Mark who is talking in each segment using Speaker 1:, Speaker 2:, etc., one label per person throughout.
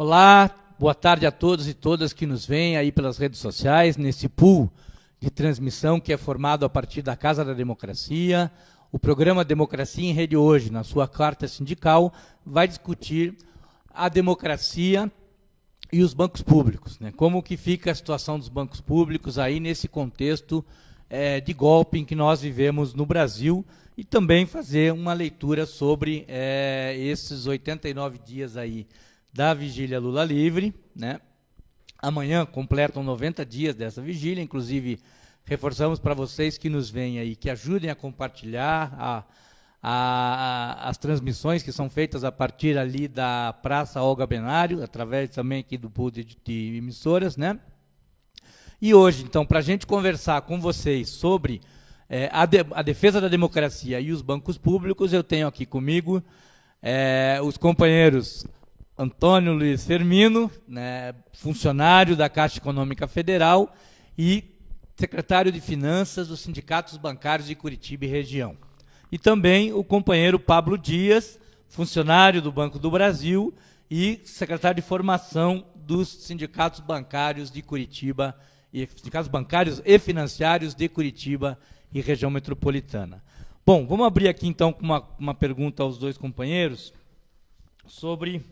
Speaker 1: Olá, boa tarde a todos e todas que nos veem aí pelas redes sociais, nesse pool de transmissão que é formado a partir da Casa da Democracia. O programa Democracia em Rede hoje, na sua carta sindical, vai discutir a democracia e os bancos públicos, né? Como que fica a situação dos bancos públicos aí nesse contexto de golpe em que nós vivemos no Brasil, e também fazer uma leitura sobre esses 89 dias aí da vigília Lula livre, né? Amanhã completam 90 dias dessa vigília, inclusive reforçamos para vocês que nos veem aí, que ajudem a compartilhar as transmissões que são feitas a partir ali da Praça Olga Benário, através também aqui do pool de emissoras, né? E hoje, então, para a gente conversar com vocês sobre a defesa da democracia e os bancos públicos, eu tenho aqui comigo os companheiros Antônio Luiz Firmino, né, funcionário da Caixa Econômica Federal e secretário de Finanças dos Sindicatos Bancários de Curitiba e região. E também o companheiro Pablo Dias, funcionário do Banco do Brasil e secretário de Formação dos Sindicatos Bancários de Curitiba, e Sindicatos Bancários e Financiários de Curitiba e região metropolitana. Bom, vamos abrir aqui então com uma pergunta aos dois companheiros sobre,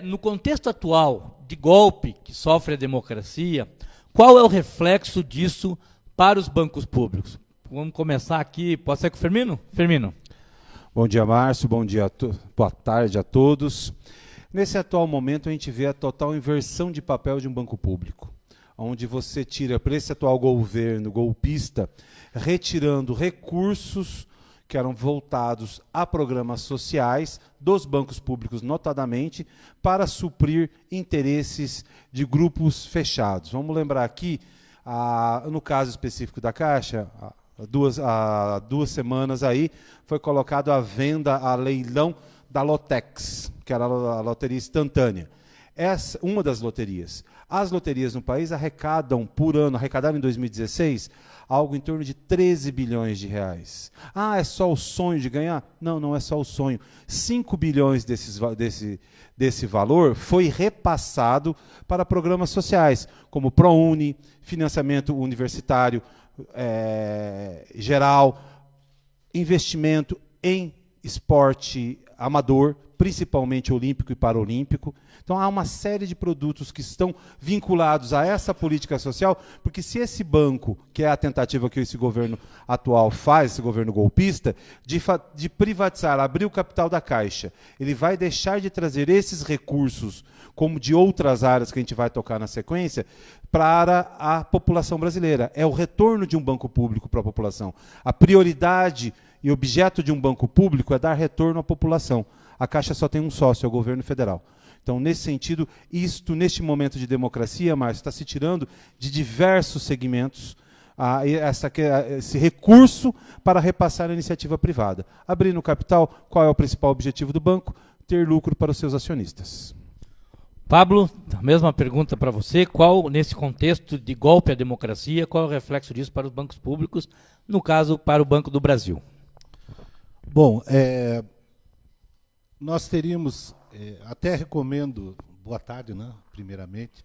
Speaker 1: no contexto atual de golpe que sofre a democracia, qual é o reflexo disso para os bancos públicos? Vamos começar aqui, pode ser com o Firmino? Firmino.
Speaker 2: Bom dia, Márcio, boa tarde a todos. Nesse atual momento, a gente vê a total inversão de papel de um banco público, onde você tira, para esse atual governo golpista, retirando recursos que eram voltados a programas sociais dos bancos públicos, notadamente, para suprir interesses de grupos fechados. Vamos lembrar aqui, no caso específico da Caixa, há 2 semanas aí, foi colocado à venda, a leilão da Lotex, que era a loteria instantânea. Essa, uma das loterias. As loterias no país arrecadaram em 2016, algo em torno de 13 bilhões de reais. Ah, é só o sonho de ganhar? Não, não é só o sonho. 5 bilhões desse valor foi repassado para programas sociais, como ProUni, financiamento universitário geral, investimento em esporte amador, principalmente olímpico e paralímpico. Então, há uma série de produtos que estão vinculados a essa política social, porque se esse banco, que é a tentativa que esse governo atual faz, esse governo golpista, de privatizar, abrir o capital da Caixa, ele vai deixar de trazer esses recursos, como de outras áreas que a gente vai tocar na sequência, para a população brasileira. É o retorno de um banco público para a população. A prioridade e objeto de um banco público é dar retorno à população. A Caixa só tem um sócio, é o governo federal. Então, nesse sentido, neste momento de democracia, Márcio, está se tirando de diversos segmentos esse recurso para repassar a iniciativa privada. Abrindo o capital, qual é o principal objetivo do banco? Ter lucro para os seus acionistas.
Speaker 1: Pablo, a mesma pergunta para você. Qual, nesse contexto de golpe à democracia, qual é o reflexo disso para os bancos públicos, no caso, para o Banco do Brasil?
Speaker 3: Bom, nós teríamos, até recomendo, boa tarde, né, primeiramente,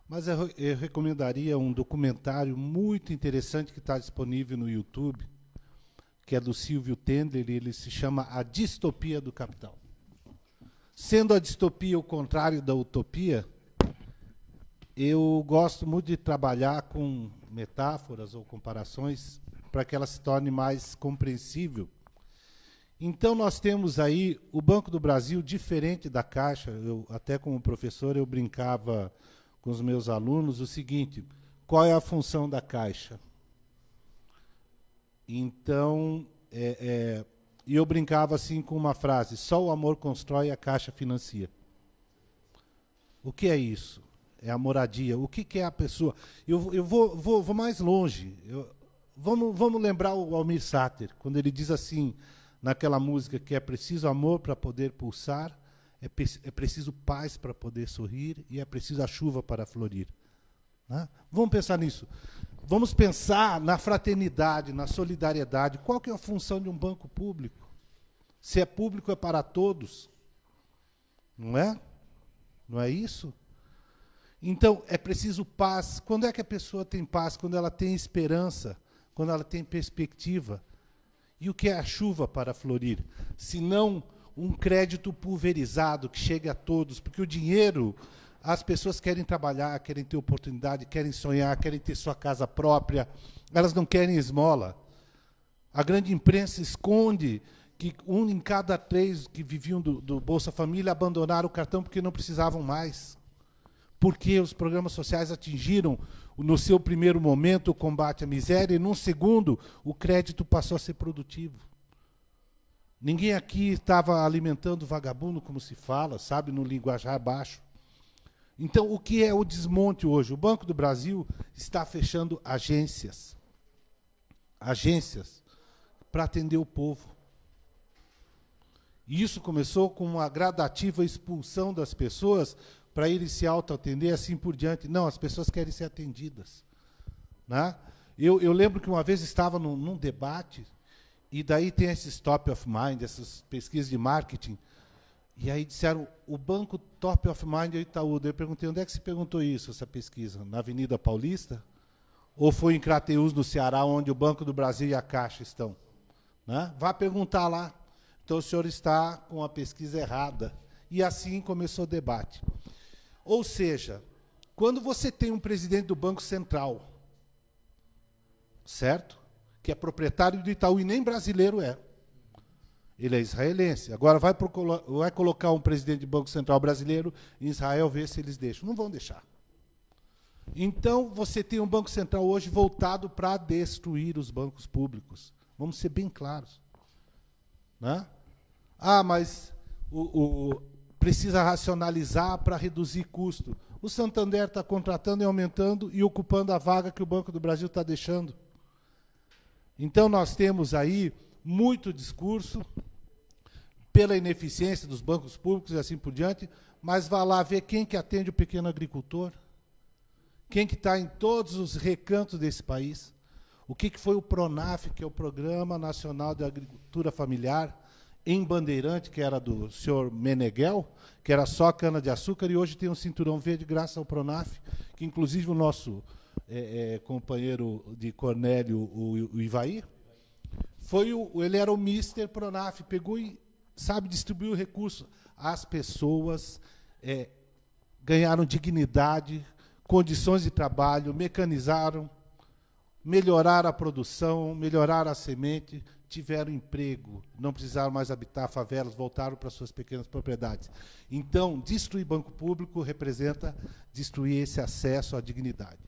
Speaker 3: mas eu recomendaria um documentário muito interessante que está disponível no YouTube, que é do Silvio Tendler, ele se chama A Distopia do Capital. Sendo a distopia o contrário da utopia, eu gosto muito de trabalhar com metáforas ou comparações para que ela se torne mais compreensível. Então, nós temos aí o Banco do Brasil, diferente da Caixa. Eu, até como professor, eu brincava com os meus alunos o seguinte: qual é a função da Caixa? Então, e eu brincava assim com uma frase: só o amor constrói, a Caixa financia. O que é isso? É a moradia. O que é a pessoa? Eu vou mais longe. Vamos lembrar o Almir Sater, quando ele diz assim, naquela música, que é preciso amor para poder pulsar, é preciso paz para poder sorrir e é preciso a chuva para florir. Né? Vamos pensar nisso. Vamos pensar na fraternidade, na solidariedade. Qual que é a função de um banco público? Se é público, é para todos. Não é? Não é isso? Então, é preciso paz. Quando é que a pessoa tem paz? Quando ela tem esperança, quando ela tem perspectiva. E o que é a chuva para florir? Se não um crédito pulverizado que chegue a todos, porque o dinheiro, as pessoas querem trabalhar, querem ter oportunidade, querem sonhar, querem ter sua casa própria, elas não querem esmola. A grande imprensa esconde que 1 em cada 3 que viviam do Bolsa Família abandonaram o cartão porque não precisavam mais. Porque os programas sociais atingiram, no seu primeiro momento, o combate à miséria, e num segundo, o crédito passou a ser produtivo. Ninguém aqui estava alimentando vagabundo, como se fala, sabe, no linguajar baixo. Então, o que é o desmonte hoje? O Banco do Brasil está fechando agências. Agências para atender o povo. E isso começou com uma gradativa expulsão das pessoas para irem se autoatender, assim por diante. Não, as pessoas querem ser atendidas. Né? Eu lembro que uma vez estava num debate, e daí tem esses top of mind, essas pesquisas de marketing, e aí disseram, o banco top of mind é o Itaú. Daí eu perguntei, onde é que se perguntou isso, essa pesquisa? Na Avenida Paulista? Ou foi em Crateús, no Ceará, onde o Banco do Brasil e a Caixa estão? Né? Vá perguntar lá. Então o senhor está com a pesquisa errada. E assim começou o debate. Ou seja, quando você tem um presidente do Banco Central, certo? Que é proprietário do Itaú e nem brasileiro é. Ele é israelense. Agora vai colocar um presidente do Banco Central brasileiro em Israel, ver se eles deixam. Não vão deixar. Então, você tem um Banco Central hoje voltado para destruir os bancos públicos. Vamos ser bem claros. Né? Ah, mas precisa racionalizar para reduzir custo. O Santander está contratando e aumentando e ocupando a vaga que o Banco do Brasil está deixando. Então, nós temos aí muito discurso pela ineficiência dos bancos públicos e assim por diante, mas vá lá ver quem que atende o pequeno agricultor, quem que está em todos os recantos desse país, o que foi o PRONAF, que é o Programa Nacional de Agricultura Familiar, em Bandeirante, que era do senhor Meneghel, que era só cana-de-açúcar, e hoje tem um cinturão verde graças ao PRONAF, que inclusive o nosso companheiro de Cornélio, o Ivaí, ele era o Mr. PRONAF, pegou e, sabe, distribuiu o recurso. As pessoas ganharam dignidade, condições de trabalho, mecanizaram, melhoraram a produção, melhoraram a semente, tiveram emprego, não precisaram mais habitar favelas, voltaram para suas pequenas propriedades. Então, destruir banco público representa destruir esse acesso à dignidade.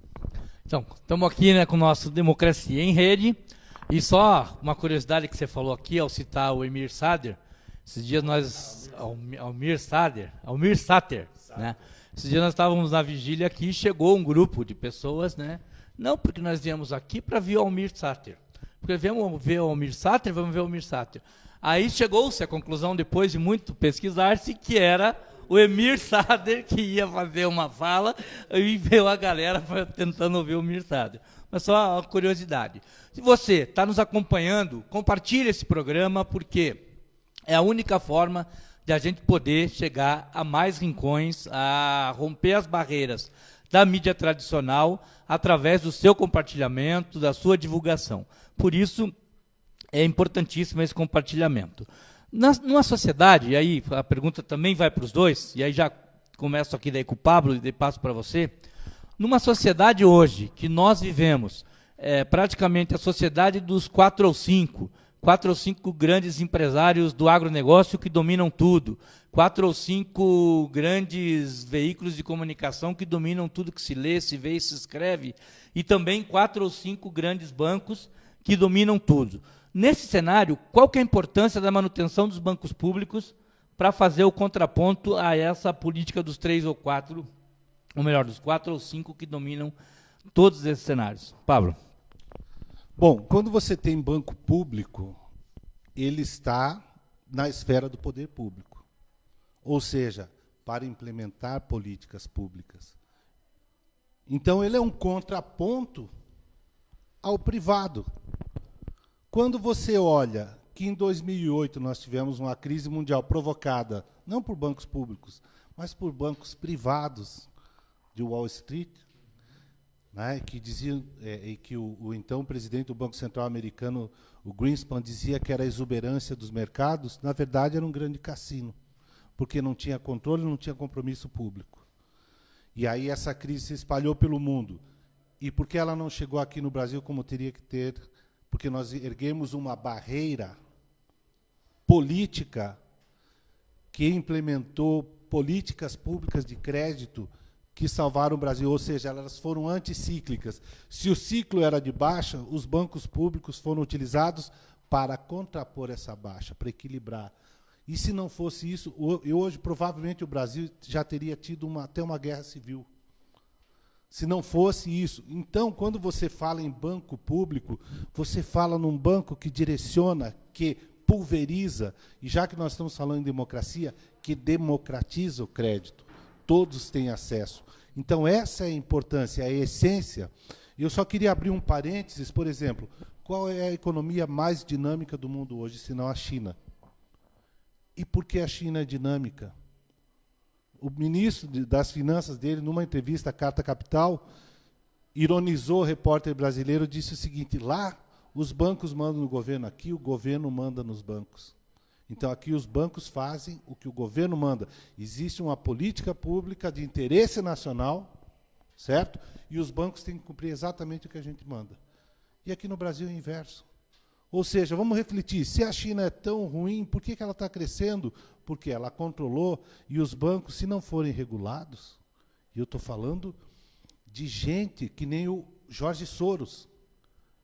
Speaker 1: Então, estamos aqui, né, com o nosso Democracia em Rede, e só uma curiosidade que você falou aqui, ao citar o Emir Sader, esses dias nós... Almir Sater, né? Esses dias nós estávamos na vigília aqui e chegou um grupo de pessoas, né? Não, porque nós viemos aqui para ver o Almir Sater. Porque viemos ver o Almir Sater, vamos ver o Almir Sater. Aí chegou-se a conclusão, depois de muito pesquisar-se, que era o Emir Sader que ia fazer uma fala e veio a galera tentando ouvir o Emir Sader. Mas só uma curiosidade. Se você está nos acompanhando, compartilhe esse programa, porque é a única forma de a gente poder chegar a mais rincões, a romper as barreiras da mídia tradicional através do seu compartilhamento, da sua divulgação. Por isso, é importantíssimo esse compartilhamento. Numa sociedade, e aí a pergunta também vai para os dois, e aí já começo aqui daí com o Pablo e passo para você. Numa sociedade hoje, que nós vivemos, praticamente a sociedade dos 4 ou 5 grandes empresários do agronegócio que dominam tudo, 4 ou 5 grandes veículos de comunicação que dominam tudo que se lê, se vê e se escreve, e também 4 ou 5 grandes bancos que dominam tudo. Nesse cenário, qual que é a importância da manutenção dos bancos públicos para fazer o contraponto a essa política dos 3 ou 4, ou melhor, dos 4 ou 5 que dominam todos esses cenários? Pablo.
Speaker 3: Bom, quando você tem banco público, ele está na esfera do poder público. Ou seja, para implementar políticas públicas. Então, ele é um contraponto ao privado. Quando você olha que em 2008 nós tivemos uma crise mundial provocada, não por bancos públicos, mas por bancos privados de Wall Street, né, que diziam, e que o então presidente do Banco Central americano, o Greenspan, dizia que era a exuberância dos mercados. Na verdade, era um grande cassino, porque não tinha controle, não tinha compromisso público. E aí essa crise se espalhou pelo mundo. E por que ela não chegou aqui no Brasil como teria que ter? Porque nós erguemos uma barreira política que implementou políticas públicas de crédito que salvaram o Brasil, ou seja, elas foram anticíclicas. Se o ciclo era de baixa, os bancos públicos foram utilizados para contrapor essa baixa, para equilibrar. E se não fosse isso, hoje provavelmente o Brasil já teria tido até uma guerra civil. Se não fosse isso. Então, quando você fala em banco público, você fala num banco que direciona, que pulveriza, e já que nós estamos falando em democracia, que democratiza o crédito. Todos têm acesso. Então, essa é a importância, a essência. Eu só queria abrir um parênteses, por exemplo, qual é a economia mais dinâmica do mundo hoje, senão a China? E por que a China é dinâmica? O ministro das Finanças dele, numa entrevista à Carta Capital, ironizou o repórter brasileiro, disse o seguinte: lá os bancos mandam no governo, aqui o governo manda nos bancos. Então, aqui os bancos fazem o que o governo manda. Existe uma política pública de interesse nacional, certo? E os bancos têm que cumprir exatamente o que a gente manda. E aqui no Brasil é o inverso. Ou seja, vamos refletir, se a China é tão ruim, por que ela está crescendo? Porque ela controlou, e os bancos, se não forem regulados, e eu estou falando de gente que nem o Jorge Soros,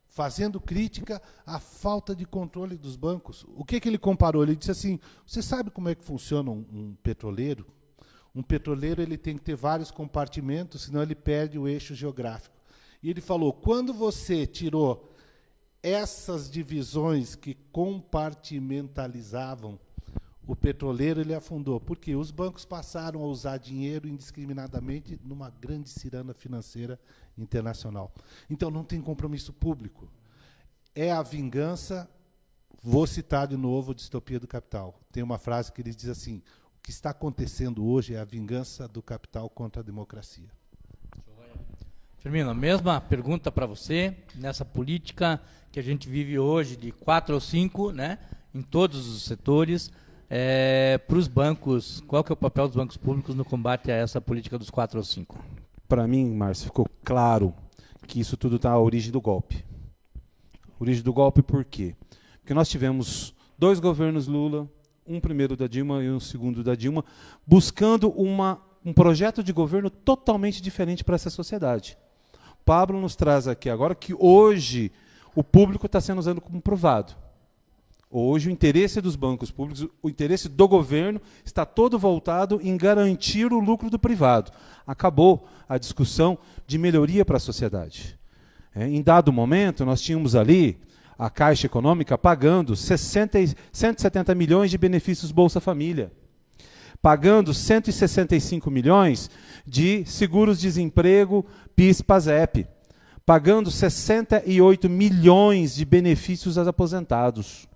Speaker 3: fazendo crítica à falta de controle dos bancos. O que ele comparou? Ele disse assim, você sabe como é que funciona um petroleiro? Um petroleiro ele tem que ter vários compartimentos, senão ele perde o eixo geográfico. E ele falou, quando você tirou essas divisões que compartimentalizavam o petroleiro, ele afundou. Por quê? Os bancos passaram a usar dinheiro indiscriminadamente numa grande ciranda financeira internacional. Então, não tem compromisso público. É a vingança, vou citar de novo a Distopia do Capital. Tem uma frase que ele diz assim, o que está acontecendo hoje é a vingança do capital contra a democracia.
Speaker 1: Firmino, a mesma pergunta para você, nessa política que a gente vive hoje de 4 ou 5, né, em todos os setores, para os bancos, qual que é o papel dos bancos públicos no combate a essa política dos 4 ou 5?
Speaker 2: Para mim, Márcio, ficou claro que isso tudo está à origem do golpe. Origem do golpe por quê? Porque nós tivemos 2 governos Lula, um primeiro da Dilma e um segundo da Dilma, buscando um projeto de governo totalmente diferente para essa sociedade. Pablo nos traz aqui agora que hoje o público está sendo usado como provado. Hoje o interesse dos bancos públicos, o interesse do governo está todo voltado em garantir o lucro do privado. Acabou a discussão de melhoria para a sociedade. Em dado momento, nós tínhamos ali a Caixa Econômica pagando 170 milhões de benefícios Bolsa Família, pagando 165 milhões de seguros-desemprego PIS-PASEP, pagando 68 milhões de benefícios aos aposentados,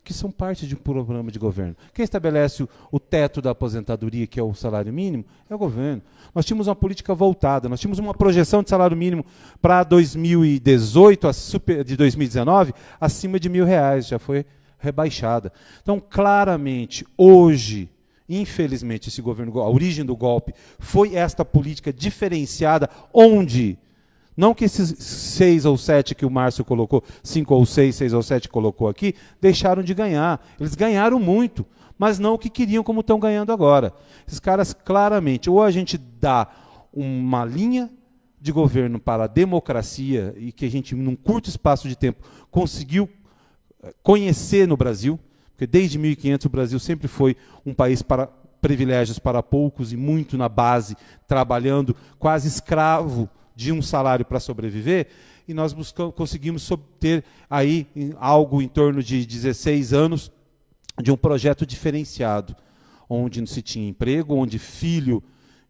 Speaker 2: que são parte de um programa de governo. Quem estabelece o teto da aposentadoria, que é o salário mínimo, é o governo. Nós tínhamos uma política voltada, nós tínhamos uma projeção de salário mínimo para 2018, de 2019, acima de R$1.000, já foi rebaixada. Então, claramente, hoje, infelizmente, esse governo, a origem do golpe foi esta política diferenciada, onde, não que esses 6 ou 7 que o Márcio colocou, 5 ou 6 ou 7 colocou aqui, deixaram de ganhar. Eles ganharam muito, mas não o que queriam como estão ganhando agora. Esses caras, claramente, ou a gente dá uma linha de governo para a democracia, e que a gente, num curto espaço de tempo, conseguiu conhecer no Brasil, porque desde 1500 o Brasil sempre foi um país para privilégios para poucos e muito na base, trabalhando quase escravo de um salário para sobreviver, e nós conseguimos ter aí algo em torno de 16 anos de um projeto diferenciado, onde não se tinha emprego, onde filho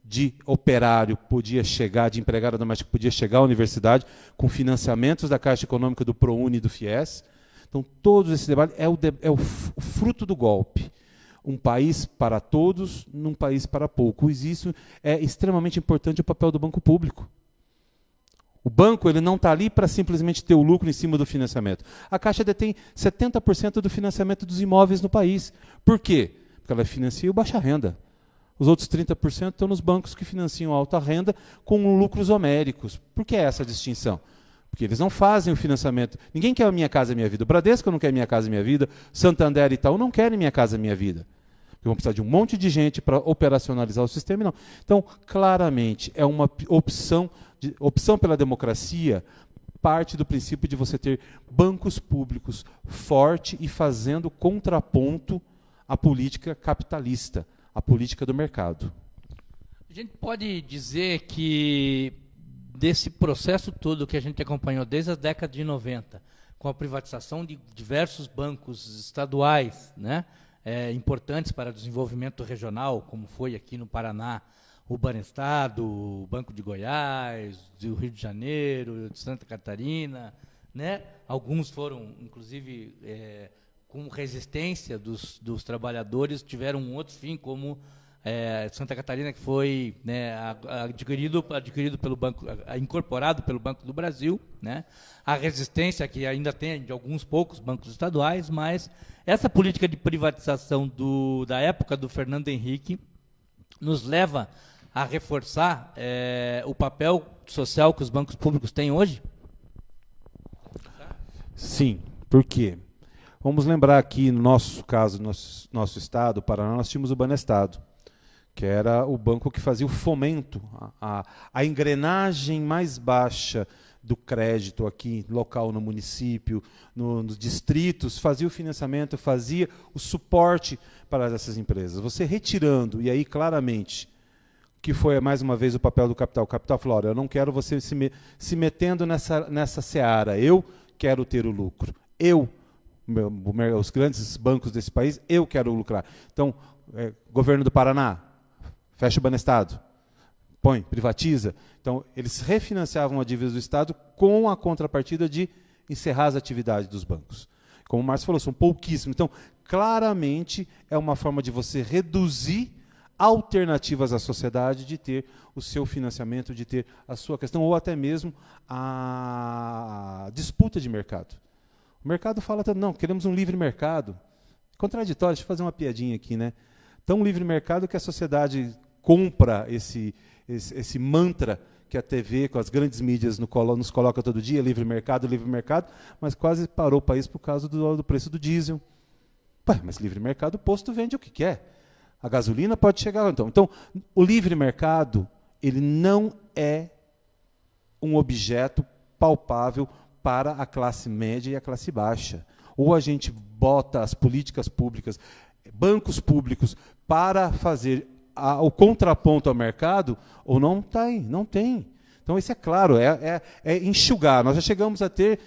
Speaker 2: de operário podia chegar, de empregada doméstica podia chegar à universidade, com financiamentos da Caixa Econômica, do ProUni e do FIES. Então, todo esse debate é o fruto do golpe, um país para todos, num país para poucos. Isso é extremamente importante, o papel do banco público. O banco ele não está ali para simplesmente ter o lucro em cima do financiamento. A Caixa detém 70% do financiamento dos imóveis no país. Por quê? Porque ela financia o baixa renda. Os outros 30% estão nos bancos que financiam a alta renda com lucros homéricos. Por que essa distinção? Porque eles não fazem o financiamento. Ninguém quer a Minha Casa Minha Vida. O Bradesco não quer Minha Casa Minha Vida. Santander e Itaú não querem Minha Casa Minha Vida. Porque vão precisar de um monte de gente para operacionalizar o sistema. Não. Então, claramente, é uma opção pela democracia, parte do princípio de você ter bancos públicos fortes e fazendo contraponto à política capitalista, à política do mercado.
Speaker 1: A gente pode dizer que desse processo todo que a gente acompanhou desde a década de 90, com a privatização de diversos bancos estaduais, né, importantes para o desenvolvimento regional, como foi aqui no Paraná, o Banestado, o Banco de Goiás, do Rio de Janeiro, de Santa Catarina, né? Alguns foram, inclusive, com resistência dos trabalhadores, tiveram um outro fim, como Santa Catarina, que foi, né, adquirido pelo banco, incorporado pelo Banco do Brasil, né? A resistência que ainda tem de alguns poucos bancos estaduais, mas essa política de privatização da época do Fernando Henrique nos leva a reforçar o papel social que os bancos públicos têm hoje?
Speaker 2: Sim, por quê? Vamos lembrar aqui, no nosso caso, nosso estado, o Paraná, nós tínhamos o Banestado, que era o banco que fazia o fomento, a engrenagem mais baixa do crédito aqui, local no município, nos distritos, fazia o financiamento, fazia o suporte para essas empresas. Você retirando, e aí claramente, que foi mais uma vez o papel do capital. O capital falou, olha, eu não quero você se metendo nessa seara, eu quero ter o lucro. Os grandes bancos desse país, eu quero lucrar. Então, governo do Paraná, fecha o Banestado, privatiza. Então, eles refinanciavam a dívida do Estado com a contrapartida de encerrar as atividades dos bancos. Como o Márcio falou, são pouquíssimos. Então, claramente, é uma forma de você reduzir alternativas à sociedade de ter o seu financiamento, de ter a sua questão, ou até mesmo a disputa de mercado. O mercado fala, não, queremos um livre mercado. Contraditório, deixa eu fazer uma piadinha aqui, né? Tão livre mercado que a sociedade compra esse mantra que a TV, com as grandes mídias nos coloca todo dia, livre mercado, mas quase parou o país por causa do preço do diesel. Mas livre mercado, o posto vende o que quer. A gasolina pode chegar. Então, o livre mercado, ele não é um objeto palpável para a classe média e a classe baixa. Ou a gente bota as políticas públicas, bancos públicos, para fazer o contraponto ao mercado, ou não tem. Então, isso é claro, é enxugar. Nós já chegamos a ter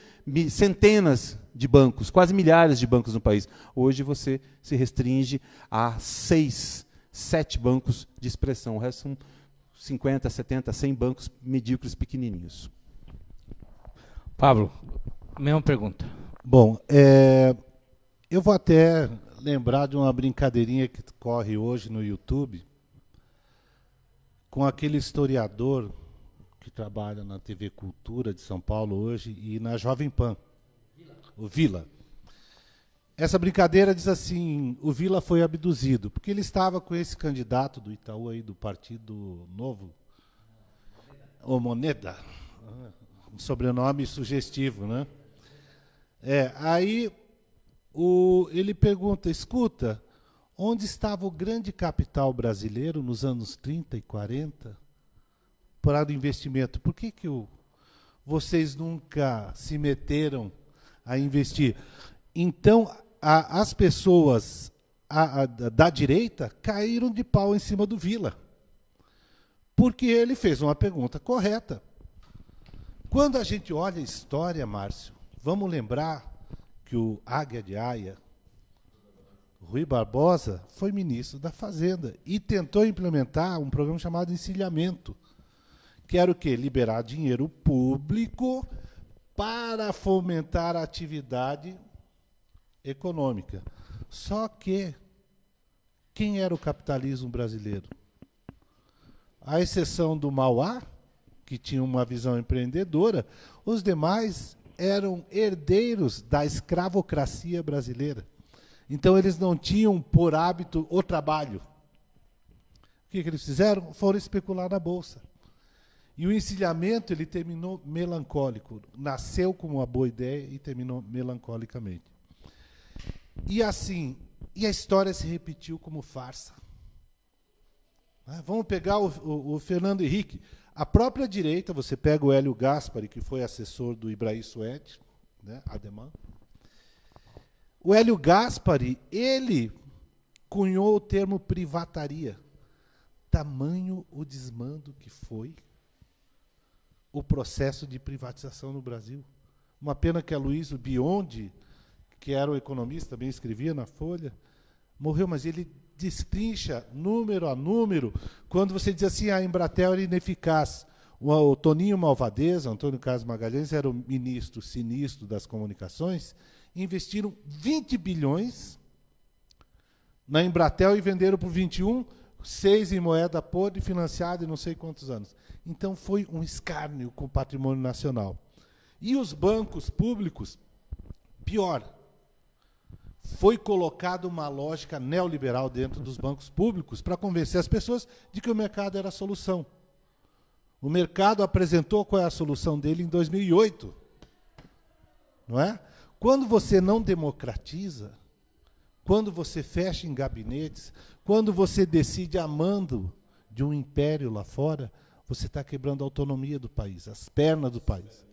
Speaker 2: centenas de bancos, quase milhares de bancos no país. Hoje você se restringe a 6, 7 bancos de expressão. O resto são 50, 70, 100 bancos medíocres pequenininhos.
Speaker 1: Pablo, mesma pergunta.
Speaker 3: Bom, eu vou até lembrar de uma brincadeirinha que corre hoje no YouTube com aquele historiador que trabalha na TV Cultura de São Paulo hoje e na Jovem Pan, o Vila. Essa brincadeira diz assim, o Vila foi abduzido, porque ele estava com esse candidato do Itaú, aí, do Partido Novo, o Moneda, um sobrenome sugestivo, né? Aí ele pergunta, escuta, onde estava o grande capital brasileiro nos anos 30 e 40 para o investimento? Por que vocês nunca se meteram a investir? Então, as pessoas da direita caíram de pau em cima do Vila, porque ele fez uma pergunta correta. Quando a gente olha a história, Márcio, vamos lembrar que o Águia de Aia, Rui Barbosa, foi ministro da Fazenda e tentou implementar um programa chamado encilhamento, que era o quê? Liberar dinheiro público para fomentar a atividade econômica. Só que quem era o capitalismo brasileiro? À exceção do Mauá, que tinha uma visão empreendedora, os demais eram herdeiros da escravocracia brasileira. Então, eles não tinham por hábito o trabalho. O que eles fizeram? Foram especular na Bolsa. E o encilhamento, ele terminou melancólico. Nasceu como uma boa ideia e terminou melancolicamente. E assim, a história se repetiu como farsa. Vamos pegar o Fernando Henrique. A própria direita, você pega o Hélio Gaspari, que foi assessor do Ibrahim Suede, né, Ademar. O Hélio Gaspari, ele cunhou o termo privataria. Tamanho o desmando que foi o processo de privatização no Brasil. Uma pena que a Luísio Biondi, que era o economista, também escrevia na Folha, morreu, mas ele destrincha número a número, quando você diz assim, a Embratel era ineficaz. O Toninho Malvadeza, Antônio Carlos Magalhães, era o ministro sinistro das comunicações, investiram 20 bilhões na Embratel e venderam por 21, 6 em moeda podre, financiado em não sei quantos anos. Então, foi um escárnio com o patrimônio nacional. E os bancos públicos, pior, foi colocada uma lógica neoliberal dentro dos bancos públicos para convencer as pessoas de que o mercado era a solução. O mercado apresentou qual é a solução dele em 2008. Não é? Quando você não democratiza, quando você fecha em gabinetes, quando você decide a mando de um império lá fora, você está quebrando a autonomia do país, as pernas do país,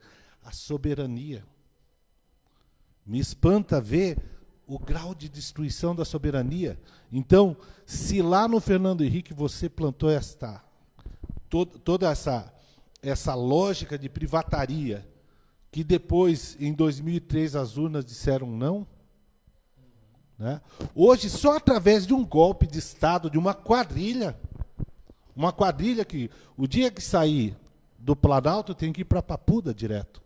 Speaker 3: a soberania. Me espanta ver o grau de destruição da soberania. Então, se lá no Fernando Henrique você plantou toda essa lógica de privataria, que depois, em 2003, as urnas disseram não, né? Hoje, só através de um golpe de Estado, de uma quadrilha que, o dia que sair do Planalto, tem que ir para Papuda direto.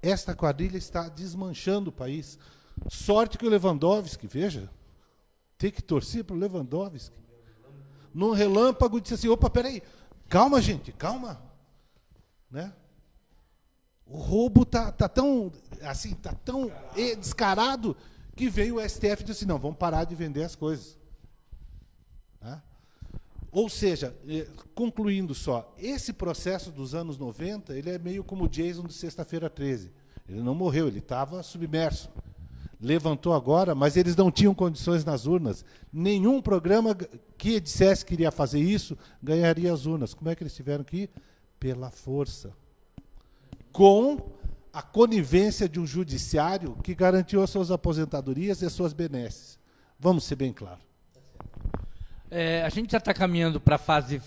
Speaker 3: Esta quadrilha está desmanchando o país. Sorte que o Lewandowski, veja, tem que torcer para o Lewandowski. Num relâmpago, disse assim, opa, peraí, calma, gente, calma. Né? O roubo tá tão descarado que veio o STF e disse, não, vamos parar de vender as coisas. Né? Ou seja, concluindo só, esse processo dos anos 90, ele é meio como o Jason de Sexta-feira 13. Ele não morreu, ele estava submerso. Levantou agora, mas eles não tinham condições nas urnas. Nenhum programa que dissesse que iria fazer isso ganharia as urnas. Como é que eles tiveram que ir? Pela força. Com a conivência de um judiciário que garantiu as suas aposentadorias e as suas benesses. Vamos ser bem claros.
Speaker 1: A gente já está caminhando para a fase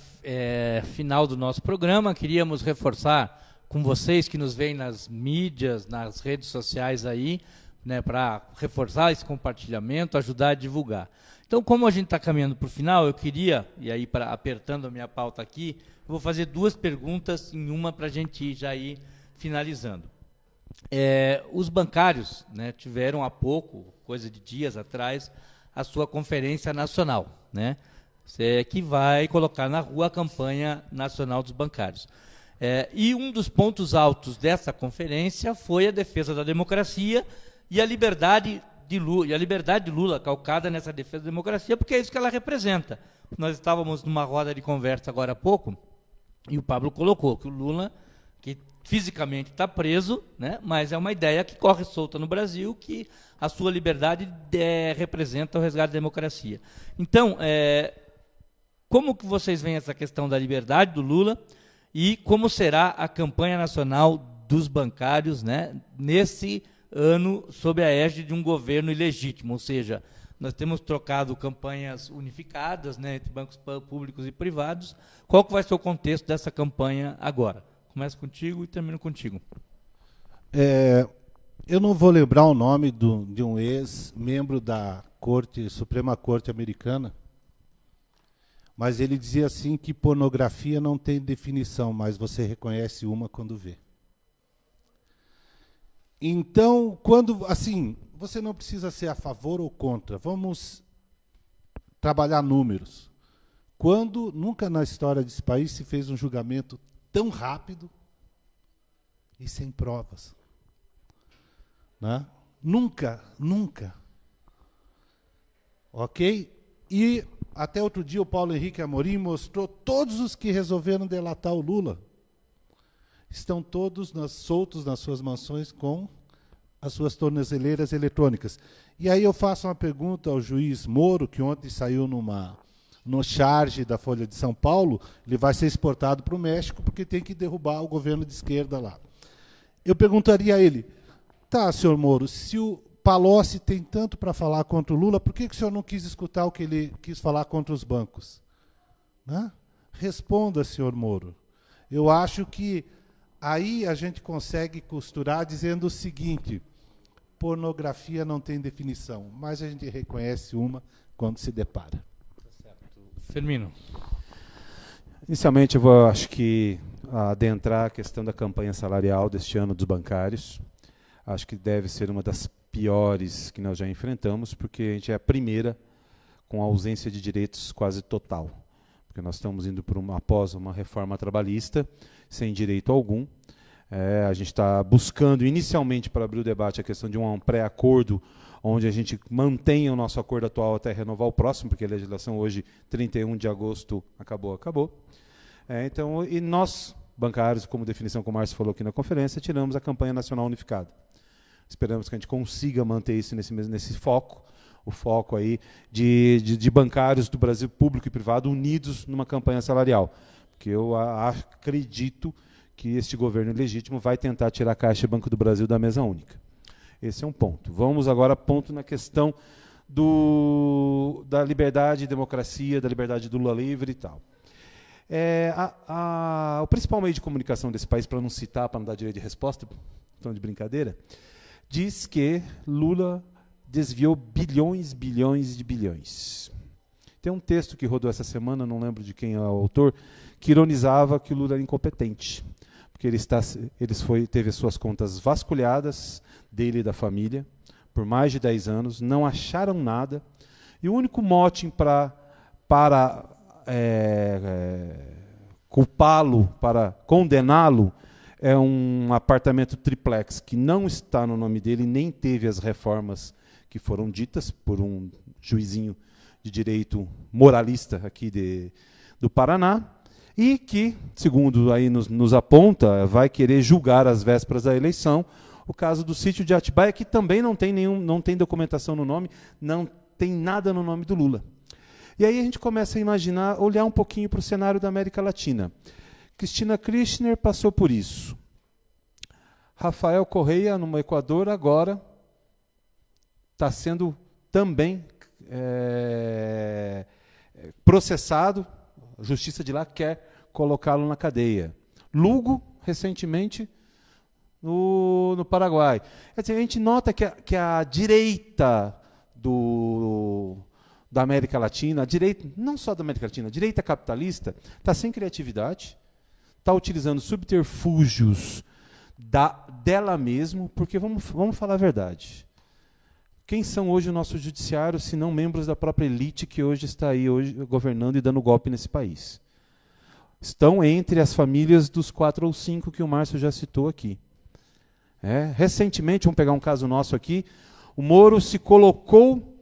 Speaker 1: final do nosso programa. Queríamos reforçar com vocês que nos veem nas mídias, nas redes sociais aí, né, para reforçar esse compartilhamento, ajudar a divulgar. Então, como a gente está caminhando para o final, eu queria, e aí apertando a minha pauta aqui, eu vou fazer duas perguntas em uma para a gente já ir finalizando. Os bancários, né, tiveram há pouco, coisa de dias atrás, a sua conferência nacional, né, que vai colocar na rua a campanha nacional dos bancários. E um dos pontos altos dessa conferência foi a defesa da democracia e a liberdade de Lula, calcada nessa defesa da democracia, porque é isso que ela representa. Nós estávamos numa roda de conversa agora há pouco, e o Pablo colocou que o Lula, que fisicamente está preso, né, mas é uma ideia que corre solta no Brasil, que a sua liberdade representa o resgate da democracia. Então, como que vocês veem essa questão da liberdade do Lula e como será a campanha nacional dos bancários, né, nesse ano sob a égide de um governo ilegítimo? Ou seja, nós temos trocado campanhas unificadas, né, entre bancos públicos e privados. Qual que vai ser o contexto dessa campanha agora? Começo contigo e termino contigo.
Speaker 3: Eu não vou lembrar o nome de um ex-membro da Suprema Corte americana, mas ele dizia assim que pornografia não tem definição, mas você reconhece uma quando vê. Então, assim, você não precisa ser a favor ou contra. Vamos trabalhar números. Quando nunca na história desse país se fez um julgamento tão rápido e sem provas. Né? Nunca, nunca. Ok? E até outro dia o Paulo Henrique Amorim mostrou todos os que resolveram delatar o Lula. Estão todos soltos nas suas mansões com as suas tornozeleiras eletrônicas. E aí eu faço uma pergunta ao juiz Moro, que ontem saiu no charge da Folha de São Paulo, ele vai ser exportado para o México porque tem que derrubar o governo de esquerda lá. Eu perguntaria a ele, tá, senhor Moro, se o Palocci tem tanto para falar contra o Lula, por que o senhor não quis escutar o que ele quis falar contra os bancos? Né? Responda, senhor Moro. Eu acho que aí a gente consegue costurar dizendo o seguinte, pornografia não tem definição, mas a gente reconhece uma quando se depara.
Speaker 1: Firmino.
Speaker 2: Inicialmente, eu vou, acho que, adentrar a questão da campanha salarial deste ano dos bancários. Acho que deve ser uma das piores que nós já enfrentamos, porque a gente é a primeira com a ausência de direitos quase total. Porque nós estamos indo após uma reforma trabalhista, sem direito algum. A gente está buscando, inicialmente, para abrir o debate, a questão de um pré-acordo, onde a gente mantenha o nosso acordo atual até renovar o próximo, porque a legislação hoje, 31 de agosto, acabou. Então, e nós, bancários, como definição, como o Márcio falou aqui na conferência, tiramos a campanha nacional unificada. Esperamos que a gente consiga manter isso nesse foco, o foco aí de bancários do Brasil, público e privado, unidos numa campanha salarial. Porque eu acredito que este governo legítimo vai tentar tirar a Caixa e Banco do Brasil da mesa única. Esse é um ponto. Vamos agora ponto na questão da liberdade e democracia, da liberdade do Lula livre e tal. O principal meio de comunicação desse país, para não citar, para não dar direito de resposta, tom de brincadeira, diz que Lula desviou bilhões de bilhões. Tem um texto que rodou essa semana, não lembro de quem é o autor, que ironizava que o Lula era incompetente, porque teve as suas contas vasculhadas, dele e da família, por mais de 10 anos, não acharam nada, e o único mote para culpá-lo, para condená-lo, é um apartamento triplex que não está no nome dele, nem teve as reformas que foram ditas por um juizinho de direito moralista aqui do Paraná, e que, segundo aí nos aponta, vai querer julgar às vésperas da eleição o caso do sítio de Atibaia, que também não tem documentação no nome, não tem nada no nome do Lula. E aí a gente começa a imaginar, olhar um pouquinho para o cenário da América Latina. Cristina Kirchner passou por isso. Rafael Correia, no Equador, agora está sendo também processado, a justiça de lá quer colocá-lo na cadeia. Lugo, recentemente, no Paraguai. Quer dizer, a gente nota que a direita da América Latina, a direita, não só da América Latina, a direita capitalista, está sem criatividade, está utilizando subterfúgios dela mesmo, porque vamos falar a verdade. Quem são hoje o nosso judiciário, se não membros da própria elite que hoje está aí governando e dando golpe nesse país? Estão entre as famílias dos 4 ou 5 que o Márcio já citou aqui. Recentemente, vamos pegar um caso nosso aqui, o Moro se colocou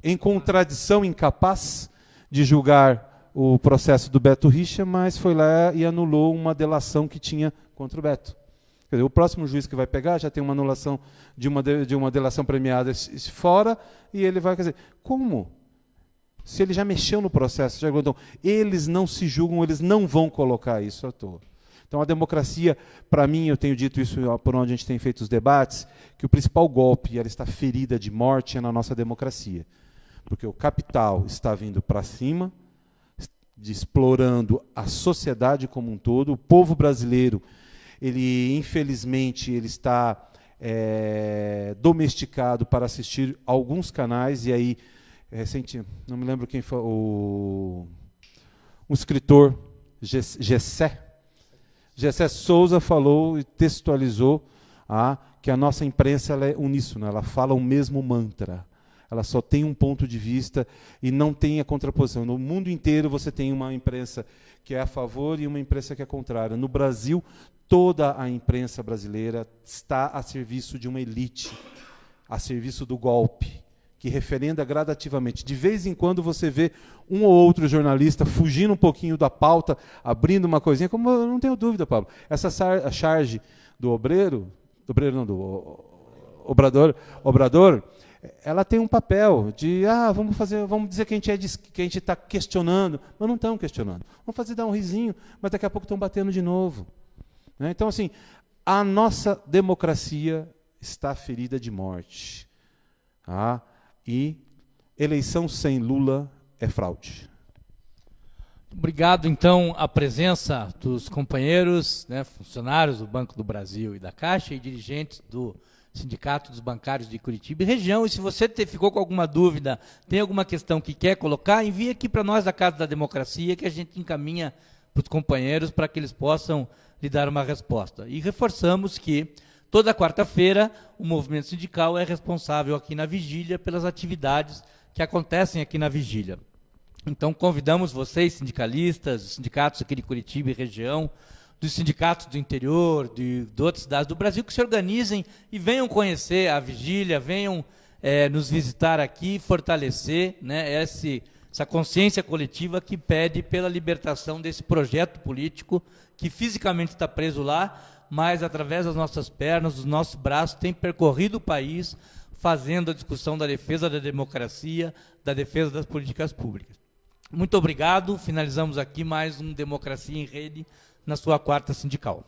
Speaker 2: em contradição, incapaz de julgar o processo do Beto Richa, mas foi lá e anulou uma delação que tinha contra o Beto. Quer dizer, o próximo juiz que vai pegar já tem uma anulação de uma delação premiada fora, e ele vai, quer dizer, como? Se ele já mexeu no processo, então, eles não se julgam, eles não vão colocar isso à toa. Então, a democracia, para mim, eu tenho dito isso por onde a gente tem feito os debates, que o principal golpe, ela está ferida de morte, é na nossa democracia. Porque o capital está vindo para cima, explorando a sociedade como um todo. O povo brasileiro, infelizmente, ele está domesticado para assistir alguns canais, e aí, não me lembro quem foi, um escritor, Gessé Souza falou e textualizou que a nossa imprensa ela é uníssona, ela fala o mesmo mantra. ela só tem um ponto de vista e não tem a contraposição. No mundo inteiro você tem uma imprensa que é a favor e uma imprensa que é contrária. No Brasil, toda a imprensa brasileira está a serviço de uma elite, a serviço do golpe, que referenda gradativamente. De vez em quando você vê um ou outro jornalista fugindo um pouquinho da pauta, abrindo uma coisinha, como eu não tenho dúvida, Pablo. Essa charge do Obrador, ela tem um papel de, vamos dizer que a gente está questionando, mas não estão questionando. Vamos dar um risinho, mas daqui a pouco estão batendo de novo. Né? Então, assim, a nossa democracia está ferida de morte. E eleição sem Lula é fraude.
Speaker 1: Obrigado, então, à presença dos companheiros, né, funcionários do Banco do Brasil e da Caixa e dirigentes do Sindicato dos Bancários de Curitiba e região. E se você ficou com alguma dúvida, tem alguma questão que quer colocar, envie aqui para nós da Casa da Democracia, que a gente encaminha para os companheiros para que eles possam lhe dar uma resposta. E reforçamos que toda quarta-feira, o movimento sindical é responsável aqui na Vigília pelas atividades que acontecem aqui na Vigília. Então, convidamos vocês, sindicalistas, os sindicatos aqui de Curitiba e região, dos sindicatos do interior, de outras cidades do Brasil, que se organizem e venham conhecer a Vigília, venham nos visitar aqui, fortalecer, né, essa consciência coletiva que pede pela libertação desse projeto político que fisicamente está preso lá, mas através das nossas pernas, dos nossos braços, tem percorrido o país fazendo a discussão da defesa da democracia, da defesa das políticas públicas. Muito obrigado. Finalizamos aqui mais um Democracia em Rede na sua quarta sindical.